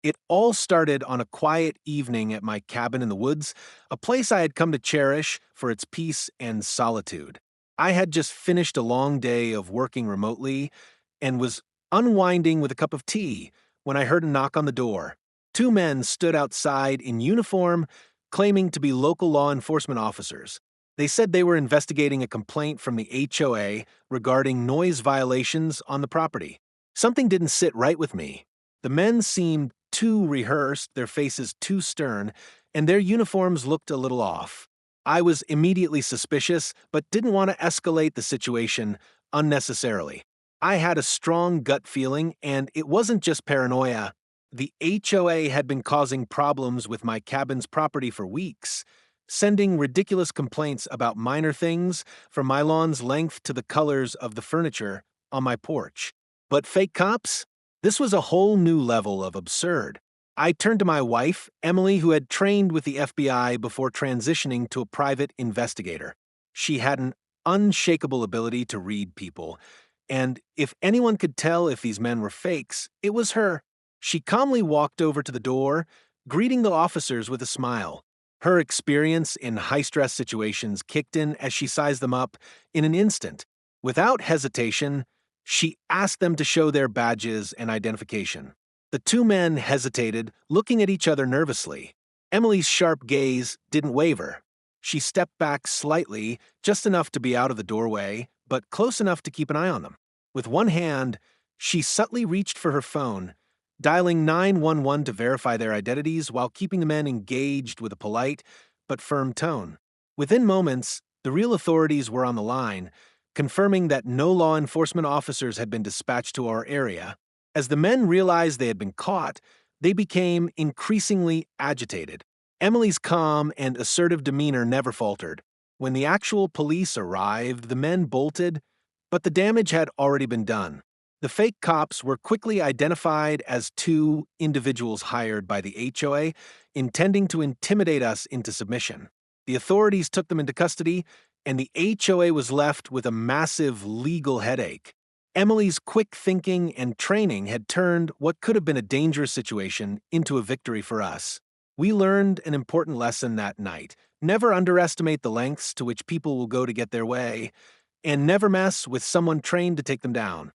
It all started on a quiet evening at my cabin in the woods, a place I had come to cherish for its peace and solitude. I had just finished a long day of working remotely and was unwinding with a cup of tea when I heard a knock on the door. Two men stood outside in uniform, claiming to be local law enforcement officers. They said they were investigating a complaint from the HOA regarding noise violations on the property. Something didn't sit right with me. The men seemed too rehearsed, their faces too stern, and their uniforms looked a little off. I was immediately suspicious, but didn't want to escalate the situation unnecessarily. I had a strong gut feeling, and it wasn't just paranoia. The HOA had been causing problems with my cabin's property for weeks, sending ridiculous complaints about minor things, from my lawn's length to the colors of the furniture on my porch. But fake cops? This was a whole new level of absurd. I turned to my wife, Emily, who had trained with the FBI before transitioning to a private investigator. She had an unshakable ability to read people, and if anyone could tell if these men were fakes, it was her. She calmly walked over to the door, greeting the officers with a smile. Her experience in high-stress situations kicked in as she sized them up in an instant. Without hesitation, she asked them to show their badges and identification. The two men hesitated, looking at each other nervously. Emily's sharp gaze didn't waver. She stepped back slightly, just enough to be out of the doorway, but close enough to keep an eye on them. With one hand, she subtly reached for her phone, dialing 911 to verify their identities while keeping the men engaged with a polite but firm tone. Within moments, the real authorities were on the line, confirming that no law enforcement officers had been dispatched to our area. As the men realized they had been caught, they became increasingly agitated. Emily's calm and assertive demeanor never faltered. When the actual police arrived, the men bolted, but the damage had already been done. The fake cops were quickly identified as two individuals hired by the HOA, intending to intimidate us into submission. The authorities took them into custody, and the HOA was left with a massive legal headache. Emily's quick thinking and training had turned what could have been a dangerous situation into a victory for us. We learned an important lesson that night. Never underestimate the lengths to which people will go to get their way, and never mess with someone trained to take them down.